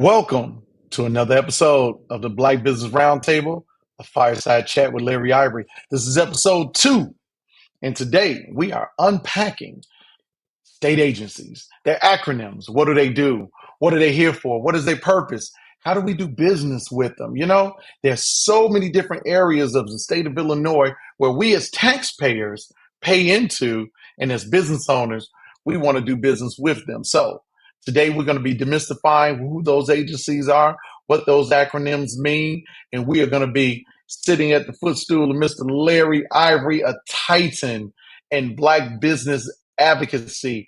Welcome to another episode of the Black Business Roundtable, a Fireside Chat with Larry Ivory. This is episode 2, and today we are unpacking state agencies, their acronyms. What do they do? What are they here for? What is their purpose? How do we do business with them? There's so many different areas of the state of Illinois where we as taxpayers pay into, and as business owners, we want to do business with them. So today we're going to be demystifying who those agencies are, what those acronyms mean, and we are going to be sitting at the footstool of Mr. Larry Ivory, a titan in Black business advocacy.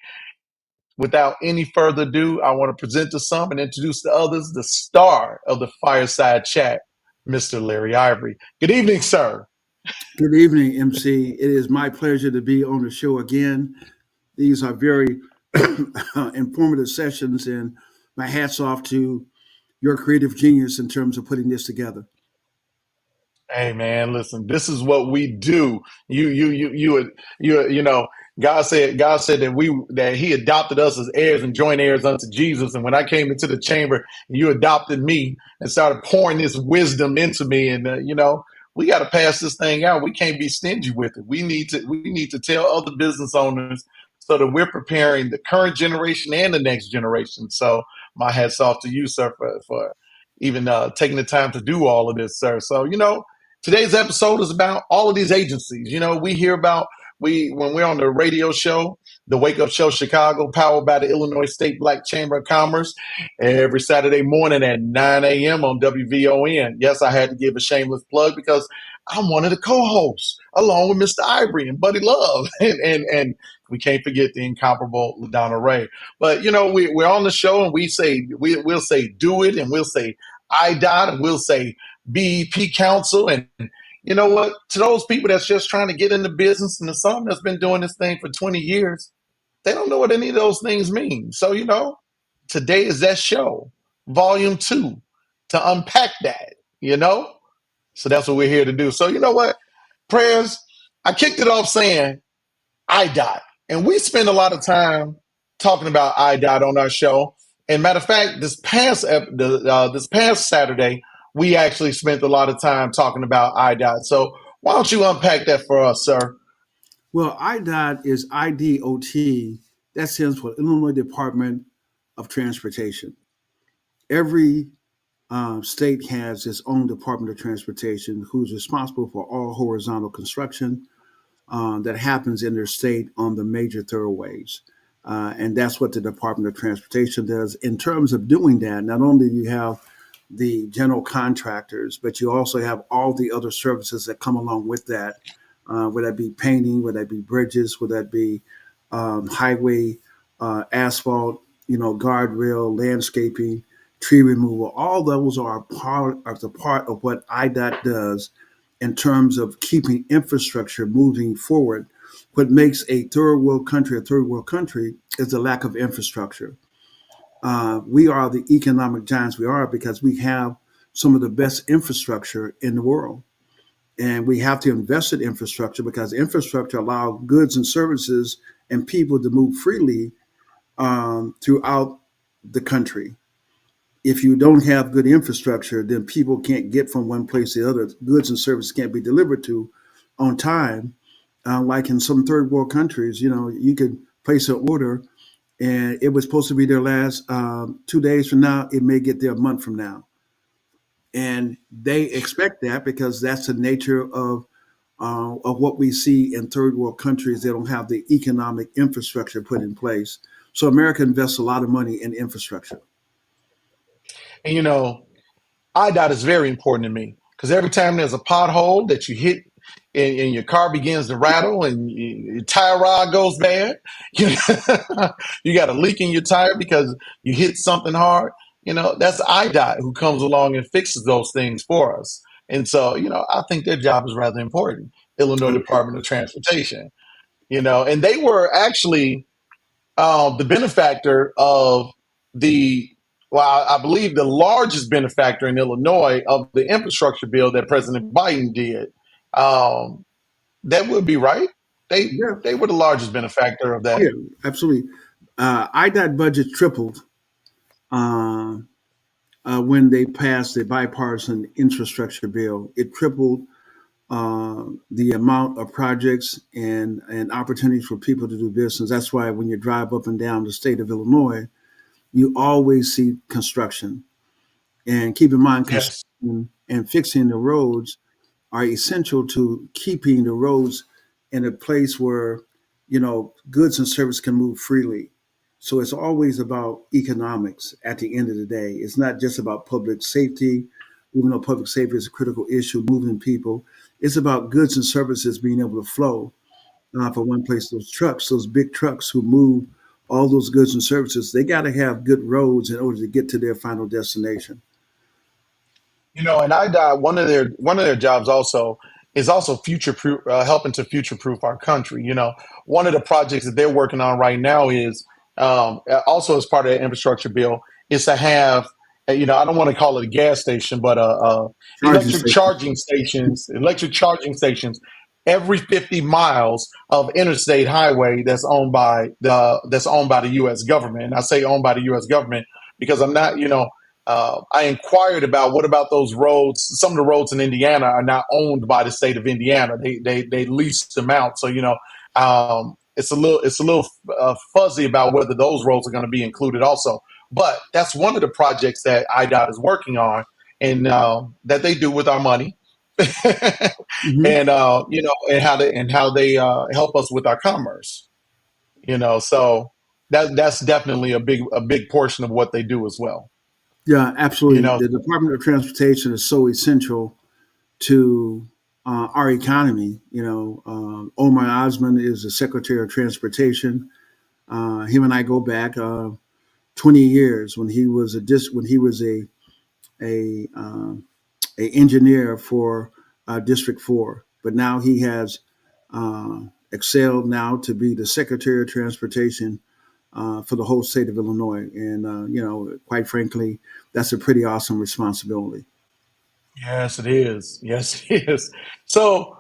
Without any further ado, I want to present to some and introduce to others the star of the Fireside Chat, Mr. Larry Ivory. Good evening, sir. Good evening, MC. It is my pleasure to be on the show again. These are very informative sessions, and my hat's off to your creative genius in terms of putting this together. Hey man, listen, this is what we do. You. God said that He adopted us as heirs and joint heirs unto Jesus. And when I came into the chamber, you adopted me and started pouring this wisdom into me. And we got to pass this thing out. We can't be stingy with it. We need to tell other business owners so that we're preparing the current generation and the next generation. So my hats off to you, sir, for even taking the time to do all of this, sir. So today's episode is about all of these agencies. We hear about when we're on the radio show, the Wake Up Show Chicago, powered by the Illinois State Black Chamber of Commerce, every Saturday morning at 9 a.m. on WVON. Yes, I had to give a shameless plug because I'm one of the co-hosts, along with Mr. Ivory and Buddy Love, and we can't forget the incomparable LaDonna Ray. But we're on the show and we'll say do it, and we'll say IDOT, and we'll say BEP Council, and you know what? To those people that's just trying to get into business, and to some that's been doing this thing for 20 years, they don't know what any of those things mean. So, today is that show, volume 2, to unpack that. So that's what we're here to do. So, you know what? Prayers, I kicked it off saying IDOT. And we spend a lot of time talking about IDOT on our show. And matter of fact, this past Saturday, we actually spent a lot of time talking about IDOT. So why don't you unpack that for us, sir? Well, IDOT is IDOT. That stands for Illinois Department of Transportation. Every state has its own Department of Transportation who's responsible for all horizontal construction that happens in their state on the major thoroughways. And that's what the Department of Transportation does. In terms of doing that, not only do you have the general contractors, but you also have all the other services that come along with that, whether that be painting, whether that be bridges, whether that be highway, asphalt, guardrail, landscaping, tree removal. All those are part of what IDOT does in terms of keeping infrastructure moving forward. What makes a third world country is the lack of infrastructure. We are the economic giants we are because we have some of the best infrastructure in the world. And we have to invest in infrastructure because infrastructure allows goods and services and people to move freely throughout the country. If you don't have good infrastructure, then people can't get from one place to the other. Goods and services can't be delivered to on time. Like in some third world countries, you could place an order and it was supposed to be there last 2 days from now. It may get there a month from now. And they expect that because that's the nature of what we see in third world countries. They don't have the economic infrastructure put in place. So America invests a lot of money in infrastructure. And IDOT is very important to me because every time there's a pothole that you hit and your car begins to rattle and your tire rod goes bad, you got a leak in your tire because you hit something hard, that's IDOT who comes along and fixes those things for us. And so, I think their job is rather important, Illinois Department of Transportation, and they were actually the benefactor of I believe the largest benefactor in Illinois of the infrastructure bill that President Biden did. That would be right. They were the largest benefactor of that. Yeah, absolutely. IDOT budget tripled when they passed the bipartisan infrastructure bill. It tripled the amount of projects and opportunities for people to do business. That's why when you drive up and down the state of Illinois, you always see construction. And keep in mind, Yes. construction and fixing the roads are essential to keeping the roads in a place where goods and service can move freely. So it's always about economics at the end of the day. It's not just about public safety, even though public safety is a critical issue, moving people. It's about goods and services being able to flow from one place. Those trucks, those big trucks who move all those goods and services, they got to have good roads in order to get to their final destination. And IDOT, one of their jobs also is also future proof, helping to future proof our country. One of the projects that they're working on right now is also as part of the infrastructure bill is to have, I don't want to call it a gas station, but Charging station. electric charging stations every 50 miles of interstate highway that's owned by the U.S. government. And I say owned by the U.S. government because I'm not, I inquired about what about those roads. Some of the roads in Indiana are not owned by the state of Indiana. They lease them out. So it's a little fuzzy about whether those roads are going to be included also. But that's one of the projects that IDOT is working on, and that they do with our money, Hmm. and how they help us with our commerce. So that's definitely a big portion of what they do as well. Yeah, You absolutely. know, The Department of Transportation is so essential to our economy. Omar Osman is the Secretary of Transportation. Him and I go back 20 years when he was a engineer for District 4. But now he has excelled now to be the Secretary of Transportation for the whole state of Illinois. And, quite frankly, that's a pretty awesome responsibility. yes, it is. Yes, it is. So,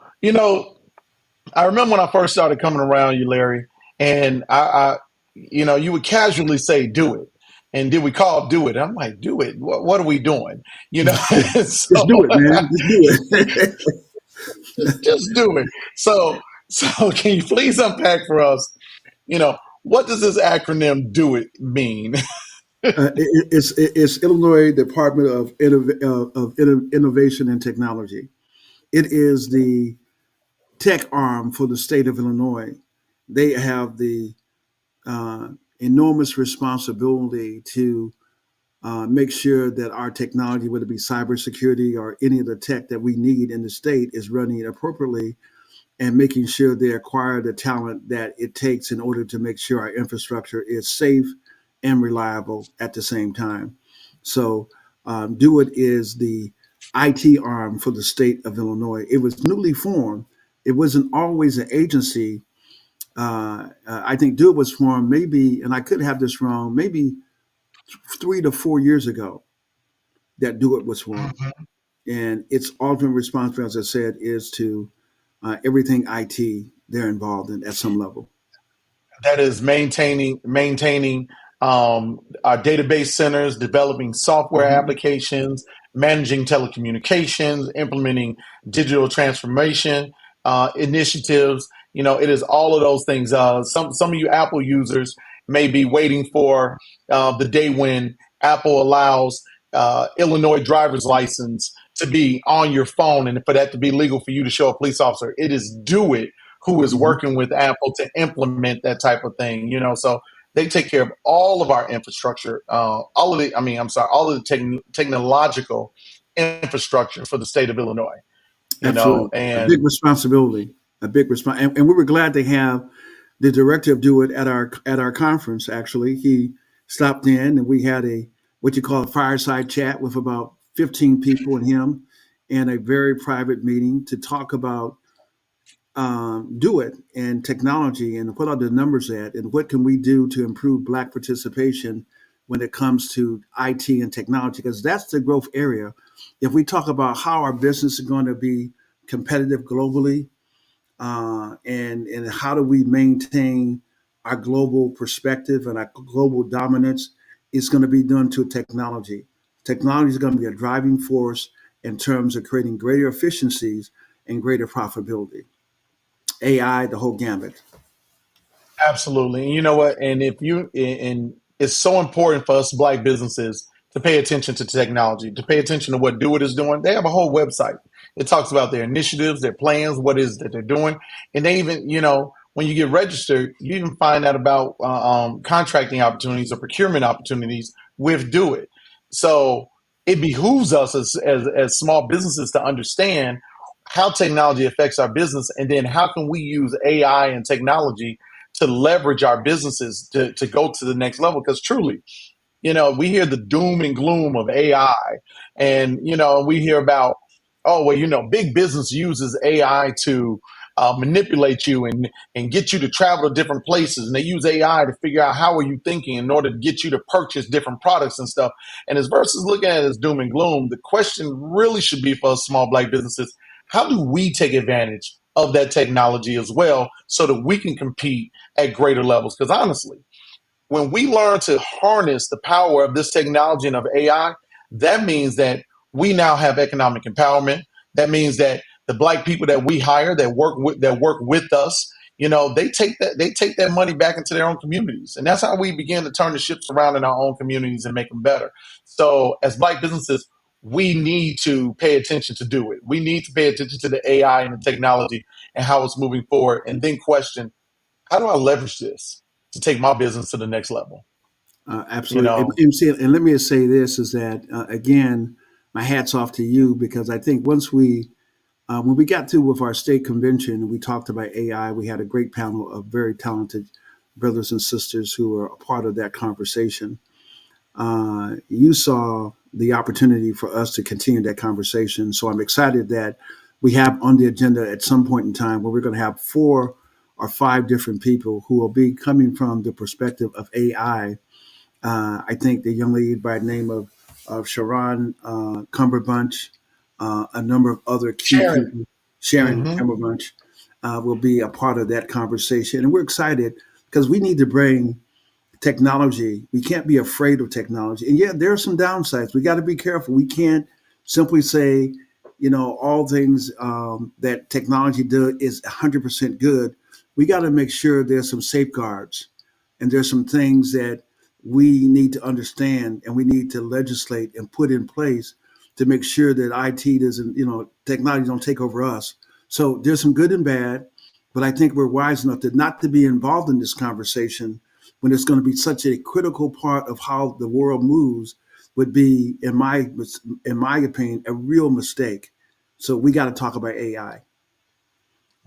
I remember when I first started coming around you, Larry, and you would casually say, "Do it," and did we call "Do it"? I'm like, "Do it? What are we doing?" Just So do it, man. Just do it. just do it. So can you please unpack for us? What does this acronym "Do It" mean? It's Illinois Department of Innovation and Technology. It is the tech arm for the state of Illinois. They have the uh, enormous responsibility to make sure that our technology, whether it be cybersecurity or any of the tech that we need in the state, is running appropriately and making sure they acquire the talent that it takes in order to make sure our infrastructure is safe and reliable at the same time. So, Do It is the IT arm for the state of Illinois. It was newly formed. It wasn't always an agency. I think Do It was formed maybe, and I could have this wrong, maybe 3 to 4 years ago that Do It was formed. Mhm. And its ultimate responsibility, as I said, is to everything IT they're involved in at some level. That is maintaining our database centers, developing software Mhm. applications, managing telecommunications, implementing digital transformation initiatives. It is all of those things. Some of you Apple users may be waiting for the day when Apple allows Illinois driver's license to be on your phone, and for that to be legal for you to show a police officer. It is Do It who is Mhm. working with Apple to implement that type of thing. So they take care of all of our infrastructure, all of the technological infrastructure for the state of Illinois. Absolutely. A big And responsibility. A big response. And we were glad to have the director of Do It at our conference. Actually, he stopped in, and we had a what you call a fireside chat with about 15 people and him, and a very private meeting to talk about Do It and technology and what are the numbers at and what can we do to improve Black participation when it comes to IT and technology, because that's the growth area. If we talk about how our business is going to be competitive globally, and how do we maintain our global perspective and our global dominance, it's going to be done through technology. Technology is going to be a driving force in terms of creating greater efficiencies and greater profitability. AI, the whole gambit. Absolutely. And you know what? And it's so important for us Black businesses to pay attention to technology, to pay attention to what Do It is doing. They have a whole website. It talks about their initiatives, their plans, what is that they're doing. And they even, when you get registered, you even find out about contracting opportunities or procurement opportunities with Do It. So it behooves us as small businesses to understand how technology affects our business, and then how can we use AI and technology to leverage our businesses to go to the next level. Because truly, we hear the doom and gloom of AI, and we hear about, oh well, big business uses AI to manipulate you and get you to travel to different places, and they use AI to figure out how are you thinking in order to get you to purchase different products and stuff. And as versus looking at it as doom and gloom, the question really should be for us small Black businesses: how do we take advantage of that technology as well, so that we can compete at greater levels? Because honestly, when we learn to harness the power of this technology and of AI, that means that we now have economic empowerment. That means that the Black people that we hire that work with us, they take that money back into their own communities, and that's how we begin to turn the ships around in our own communities and make them better. So, as Black businesses, we need to pay attention to Do It. We need to pay attention to the AI and the technology and how it's moving forward, and then question, how do I leverage this to take my business to the next level? You Absolutely. know, And let me just say this is that, again, my hat's off to you, because I think when we got through with our state convention and we talked about AI, we had a great panel of very talented brothers and sisters who were a part of that conversation. You saw the opportunity for us to continue that conversation. So I'm excited that we have on the agenda at some point in time where we're going to have 4 or 5 different people who will be coming from the perspective of AI. I think the young lady by the name of Sharon Cumberbunch, a number of other key Sharon. people, Sharon Hmm. Cumberbunch, will be a part of that conversation. And we're excited because we need to bring technology. We can't be afraid of technology. And yeah, there are some downsides. We got to be careful. We can't simply say, all things that technology does is 100% good. We got to make sure there's some safeguards, and there's some things that we need to understand and we need to legislate and put in place to make sure that IT doesn't, technology don't take over us. So there's some good and bad, but I think we're wise enough to not to be involved in this conversation when it's going to be such a critical part of how the world moves would be, in my opinion, a real mistake. So we got to talk about AI.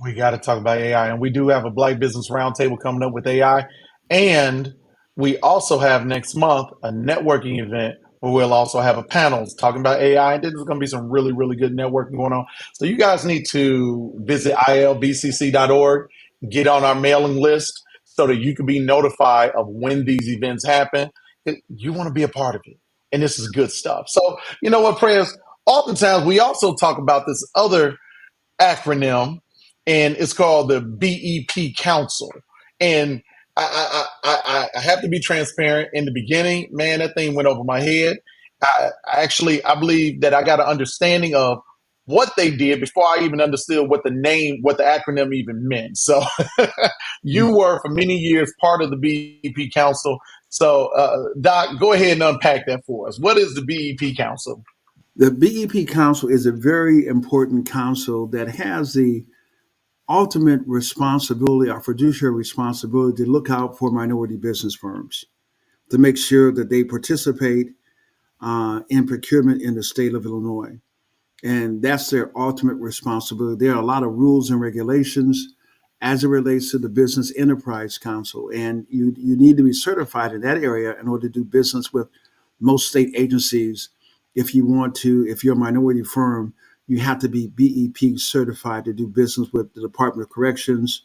We got to talk about AI, and we do have a Black Business Roundtable coming up with AI, and we also have next month a networking event where we'll also have a panel talking about AI. And there's going to be some really, really good networking going on. So you guys need to visit ilbcc.org, get on our mailing list so that you can be notified of when these events happen. You want to be a part of it, and this is good stuff. So you know what, Prayers? Oftentimes we also talk about this other acronym, and it's called the BEP Council. And I have to be transparent. In the beginning, man, that thing went over my head. I believe that I got an understanding of what they did before I even understood what the acronym even meant. So you were for many years part of the BEP Council. So Doc, go ahead and unpack that for us. What is the BEP Council? The BEP Council is a very important council that has the ultimate responsibility, our fiduciary responsibility, to look out for minority business firms, to make sure that they participate in procurement in the state of Illinois. And that's their ultimate responsibility. There are a lot of rules and regulations as it relates to the Business Enterprise Council, and you need to be certified in that area in order to do business with most state agencies. If you're a minority firm, you have to be BEP certified to do business with the Department of Corrections,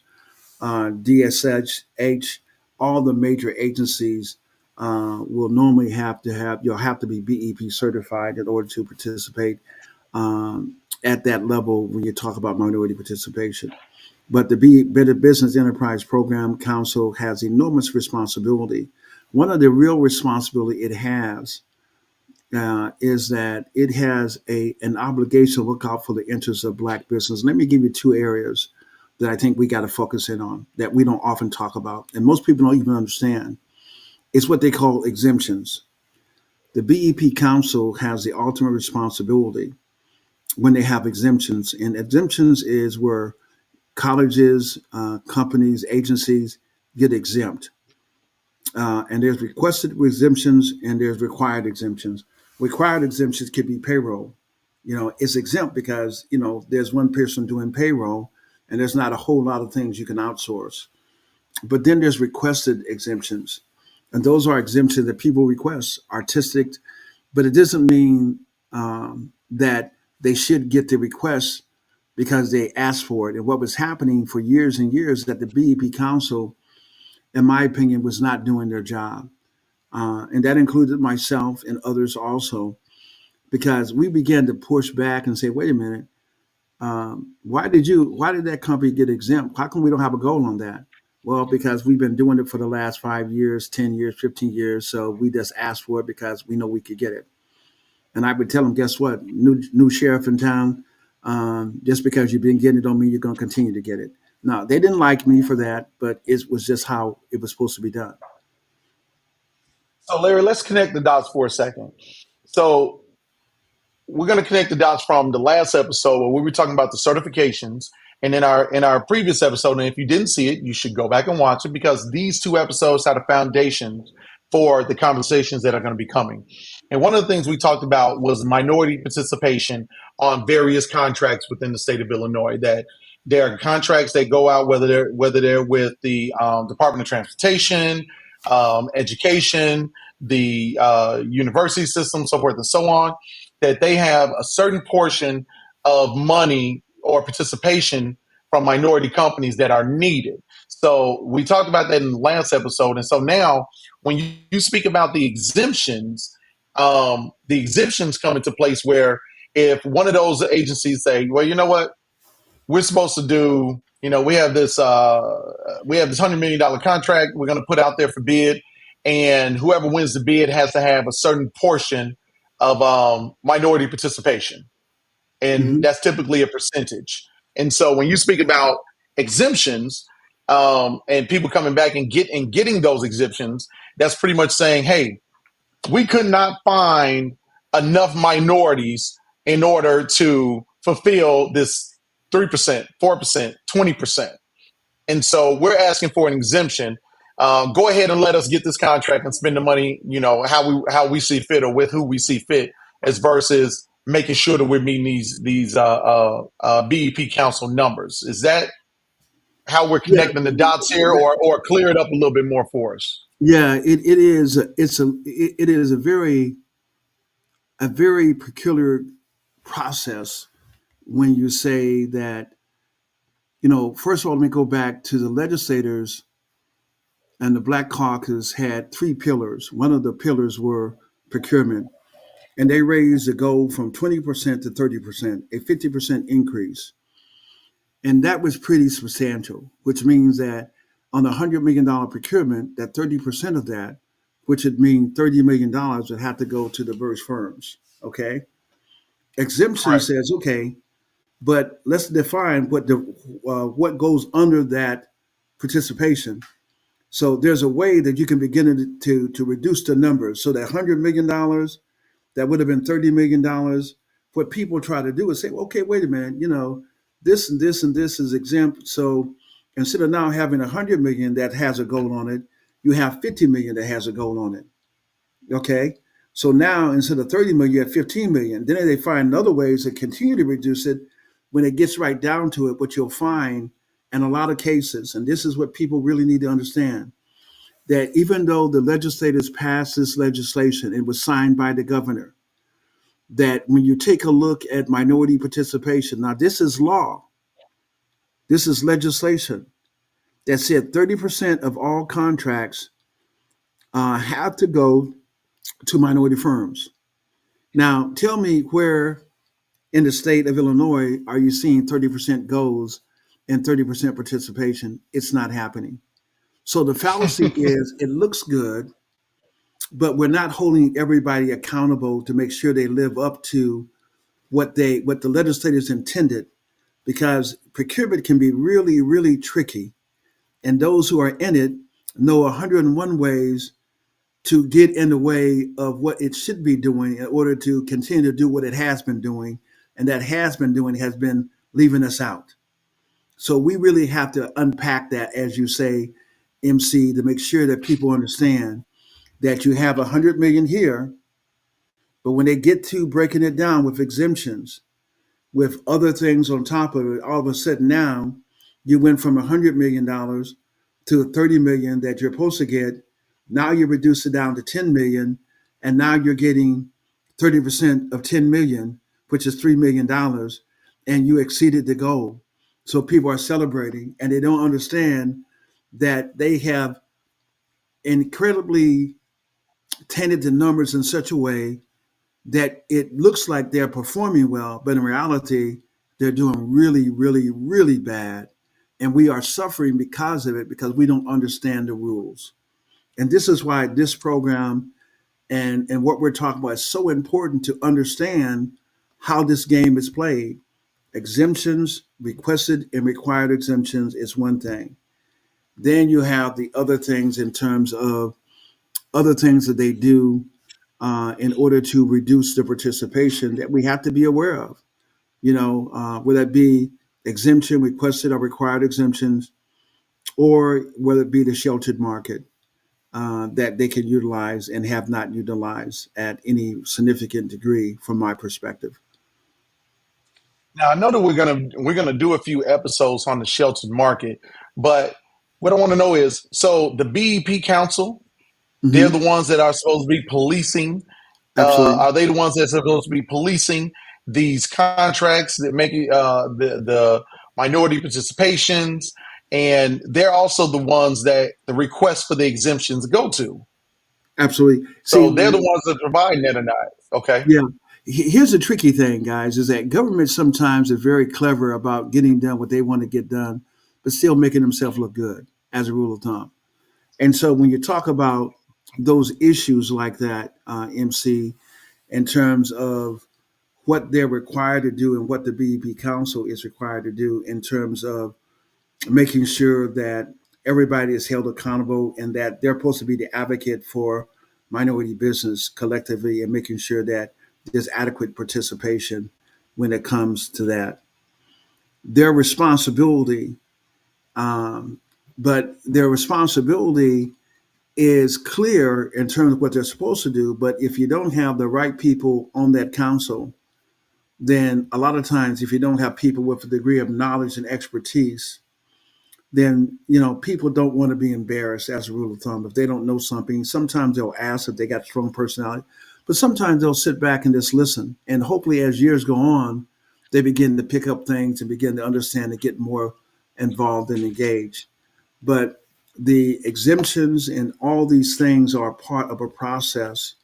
DSH, all the major agencies will normally you'll have to be BEP certified in order to participate at that level when you talk about minority participation. But the Better Business Enterprise Program Council has enormous responsibility. One of the real responsibility it has is that it has an obligation to look out for the interests of Black business. Let me give you two areas that I think we got to focus in on that we don't often talk about, and most people don't even understand. It's what they call exemptions. The BEP Council has the ultimate responsibility when they have exemptions, and exemptions is where colleges, companies, agencies get exempt. And there's requested exemptions and there's required exemptions. Required exemptions could be payroll. It's exempt because, there's one person doing payroll and there's not a whole lot of things you can outsource. But then there's requested exemptions. And those are exemptions that people request, artistic, but it doesn't mean that they should get the request because they asked for it. And what was happening for years and years is that the BEP Council, in my opinion, was not doing their job. And that included myself and others also, because we began to push back and say, wait a minute, why did that company get exempt? How come we don't have a goal on that? Well, because we've been doing it for the last 5 years, 10 years, 15 years. So we just asked for it because we know we could get it. And I would tell them, guess what? New sheriff in town. Just because you've been getting it don't mean you're going to continue to get it. Now, they didn't like me for that, but it was just how it was supposed to be done. So, Larry, let's connect the dots for a second. So, we're going to connect the dots from the last episode where we were talking about the certifications, and in our previous episode. And if you didn't see it, you should go back and watch it, because these two episodes had a foundation for the conversations that are going to be coming. And one of the things we talked about was minority participation on various contracts within the state of Illinois. That there are contracts that go out, whether they're with the Department of Transportation, education, the university system, so forth and so on, that they have a certain portion of money or participation from minority companies that are needed. So we talked about that in the last episode. And so now when you speak about the exemptions come into place where if one of those agencies say, well, you know what, we're supposed to do, we have this $100 million contract we're going to put out there for bid, and whoever wins the bid has to have a certain portion of minority participation, and Mm-hmm. that's typically a percentage. And so when you speak about exemptions, and people coming back and getting those exemptions, that's pretty much saying, hey, we could not find enough minorities in order to fulfill this 3%, 4%, 20%. And so we're asking for an exemption. Go ahead and let us get this contract and spend the money, how we see fit, or with who we see fit, as versus making sure that we're meeting these BEP Council numbers. Is that how we're Yeah, connecting the dots here, or clear it up a little bit more for us? yeah, it is. It is a very peculiar process when you say that. First of all, let me go back to the legislators, and the Black Caucus had three pillars. One of the pillars were procurement, and they raised the goal from 20% to 30%, a 50% increase. And that was pretty substantial, which means that on a $100 million procurement, that 30% of that, which would mean $30 million, would have to go to diverse firms. Okay. Exemption Right. says, okay, but let's define what goes under that participation. So there's a way that you can begin to reduce the numbers. So that $100 million, that would have been $30 million. What people try to do is say, well, okay, wait a minute, this and this and this is exempt. So instead of now having 100 million that has a goal on it, you have 50 million that has a goal on it. Okay. So now instead of 30 million, you have 15 million. Then they find other ways to continue to reduce it. When it gets right down to it, what you'll find in a lot of cases, and this is what people really need to understand, that even though the legislators passed this legislation, it was signed by the governor, that when you take a look at minority participation, now this is law, this is legislation that said 30% of all contracts have to go to minority firms. Now, tell me where in the state of Illinois are you seeing 30% goes and 30% participation? It's not happening. So the fallacy is it looks good, but we're not holding everybody accountable to make sure they live up to what the legislators intended, because procurement can be really, really tricky. And those who are in it know 101 ways to get in the way of what it should be doing in order to continue to do what it has been doing. And that has been doing has been leaving us out. So we really have to unpack that, as you say, MC, to make sure that people understand that you have 100 million here, but when they get to breaking it down with exemptions, with other things on top of it, all of a sudden now you went from $100 million to 30 million that you're supposed to get. Now you reduce it down to 10 million, and now you're getting 30% of 10 million, which is $3 million, and you exceeded the goal. So people are celebrating, and they don't understand that they have incredibly tainted the numbers in such a way that it looks like they're performing well, but in reality, they're doing really, really, really bad. And we are suffering because of it, because we don't understand the rules. And this is why this program and what we're talking about is so important, to understand how this game is played. Exemptions, requested and required exemptions is one thing. Then you have the other things in terms of other things that they do in order to reduce the participation that we have to be aware of. Whether it be exemption, requested or required exemptions, or whether it be the sheltered market that they can utilize and have not utilized at any significant degree, from my perspective. Now I know that we're gonna do a few episodes on the sheltered market, but what I want to know is, so the BEP Council, they're the Hmm. ones that are supposed to be policing. Absolutely. Are they the ones that are supposed to be policing these contracts that make the minority participations? And they're also the ones that the request for the exemptions go to. Absolutely. So they're See, the ones that are providing that or not. Okay. yeah. Here's the tricky thing, guys, is that government sometimes is very clever about getting done what they want to get done, but still making themselves look good, as a rule of thumb. And so when you talk about those issues like that, MC, in terms of what they're required to do and what the BEP Council is required to do in terms of making sure that everybody is held accountable and that they're supposed to be the advocate for minority business collectively, and making sure that there's adequate participation when it comes to that. Their responsibility, um, but their responsibility is clear in terms of what they're supposed to do. But if you don't have the right people on that council, then a lot of times, if you don't have people with a degree of knowledge and expertise, then people don't want to be embarrassed, as a rule of thumb. If they don't know something, sometimes they'll ask if they got strong personality, but sometimes they'll sit back and just listen. And hopefully, as years go on, they begin to pick up things and begin to understand and get more involved and engaged. But the exemptions and all these things are part of a process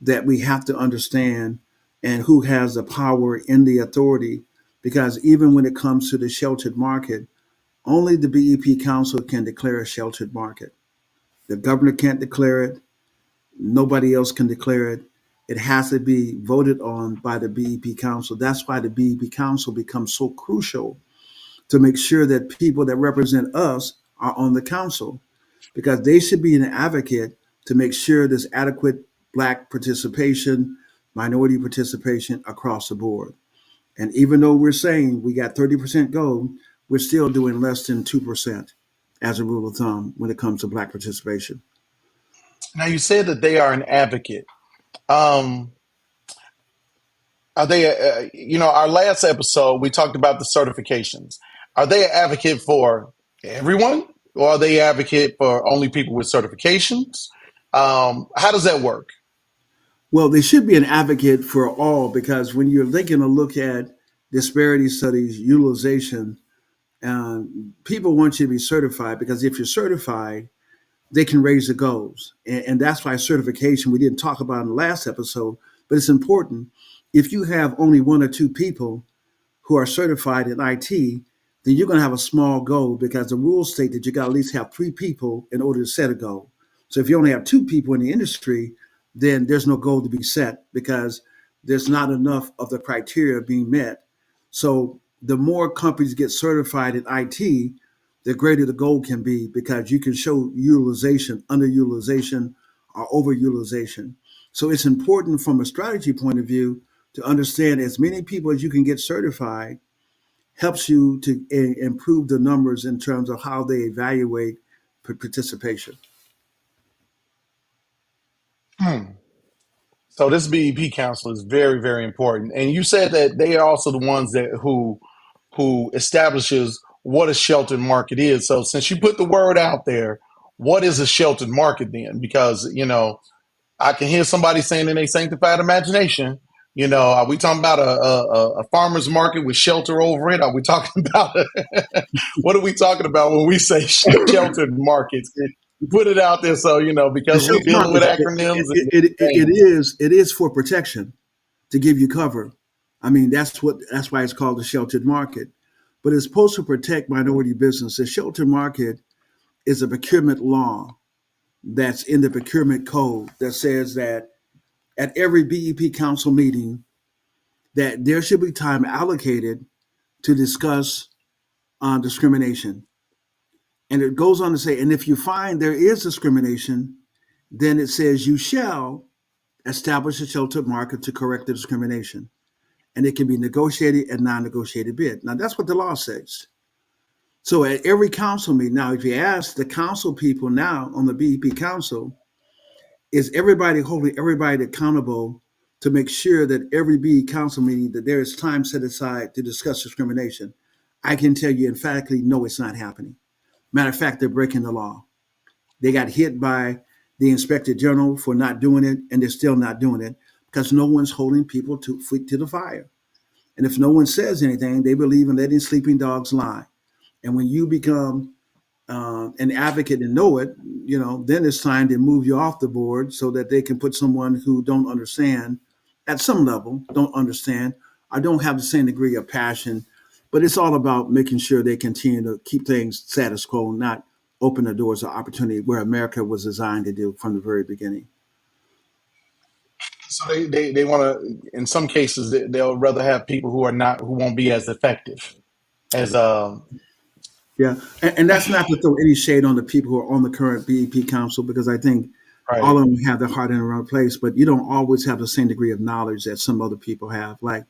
that we have to understand, and who has the power and the authority. Because even when it comes to the sheltered market, only the BEP Council can declare a sheltered market. The governor can't declare it. Nobody else can declare it. It has to be voted on by the BEP Council. That's why the BEP Council becomes so crucial, to make sure that people that represent us are on the council, because they should be an advocate to make sure there's adequate Black participation, minority participation across the board. And even though we're saying we got 30% gold, we're still doing less than 2%, as a rule of thumb, when it comes to Black participation. Now you said that they are an advocate. Um, are they? Our last episode we talked about the certifications. Are they an advocate for everyone, or are they advocate for only people with certifications? How does that work? Well, they should be an advocate for all, because when you're taking a look at disparity studies, utilization, people want you to be certified, because if you're certified, they can raise the goals. And that's why certification, we didn't talk about in the last episode, but it's important. If you have only one or two people who are certified in IT, then you're going to have a small goal, because the rules state that you got to at least have three people in order to set a goal. So if you only have two people in the industry, then there's no goal to be set because there's not enough of the criteria being met. So the more companies get certified in IT, the greater the goal can be because you can show utilization, underutilization, or overutilization. So it's important from a strategy point of view to understand as many people as you can get certified helps you to improve the numbers in terms of how they evaluate participation. So this BEP Council is very, very important. And you said that they are also the ones that who establishes what a sheltered market is. So since you put the word out there, what is a sheltered market then? Because, I can hear somebody saying in a sanctified imagination, are we talking about a farmer's market with shelter over it? Are we talking about what are we talking about when we say sheltered markets? You put it out there so, The because we're sheltered dealing with market acronyms and it is for protection to give you cover. I mean, that's why it's called the sheltered market. But it's supposed to protect minority business. The sheltered market is a procurement law that's in the procurement code that says that at every BEP council meeting that there should be time allocated to discuss discrimination. And it goes on to say, and if you find there is discrimination, then it says you shall establish a sheltered market to correct the discrimination. And it can be negotiated and non-negotiated bid. Now that's what the law says. So at every council meeting, now if you ask the council people now on the BEP council, is everybody holding everybody accountable to make sure that every BEP council meeting that there is time set aside to discuss discrimination? I can tell you emphatically, no, it's not happening. Matter of fact, they're breaking the law. They got hit by the inspector general for not doing it, and they're still not doing it because no one's holding people to feet to the fire. And if no one says anything, they believe in letting sleeping dogs lie. And when you become an advocate and know it, then it's time to move you off the board so that they can put someone who don't understand at some level, don't understand, or don't have the same degree of passion. But it's all about making sure they continue to keep things status quo, not open the doors of opportunity where America was designed to do from the very beginning. so they want to, in some cases, they'll rather have people who won't be as effective as Yeah, and that's not to throw any shade on the people who are on the current BEP council because I think all right. of them have their heart in the right place, but you don't always have the same degree of knowledge that some other people have, like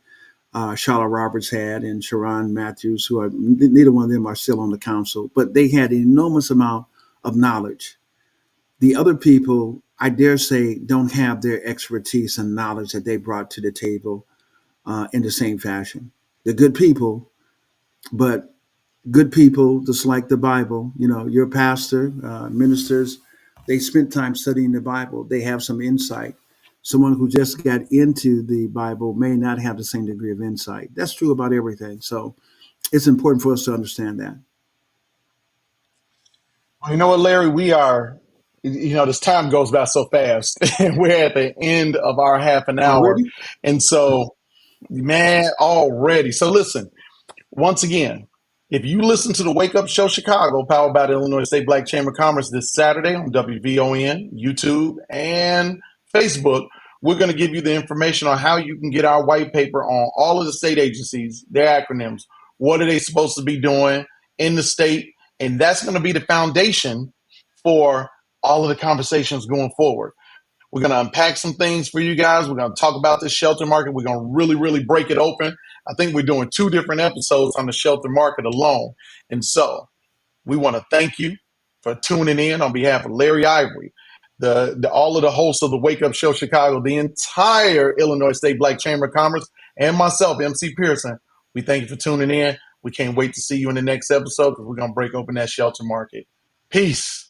Charlotte Roberts had and Sharon Matthews, who are neither one of them are still on the council, but they had an enormous amount of knowledge. The other people, I dare say, don't have their expertise and knowledge that they brought to the table in the same fashion. They're good people, but good people, just like the Bible, your pastor, ministers, they spent time studying the Bible. They have some insight. Someone who just got into the Bible may not have the same degree of insight. That's true about everything. So it's important for us to understand that. Well, you know what, Larry? We are, this time goes by so fast. We're at the end of our half an hour. Already? And so, man, already. So listen, once again, if you listen to the Wake Up Show Chicago, powered by the Illinois State Black Chamber of Commerce this Saturday on WVON, YouTube, and Facebook, we're going to give you the information on how you can get our white paper on all of the state agencies, their acronyms, what are they supposed to be doing in the state, and that's going to be the foundation for all of the conversations going forward. We're going to unpack some things for you guys. We're going to talk about the shelter market. We're going to really, really break it open. I think we're doing 2 different episodes on the shelter market alone. And so we want to thank you for tuning in on behalf of Larry Ivory, all of the hosts of the Wake Up Show Chicago, the entire Illinois State Black Chamber of Commerce, and myself, MC Pearson. We thank you for tuning in. We can't wait to see you in the next episode because we're going to break open that shelter market. Peace.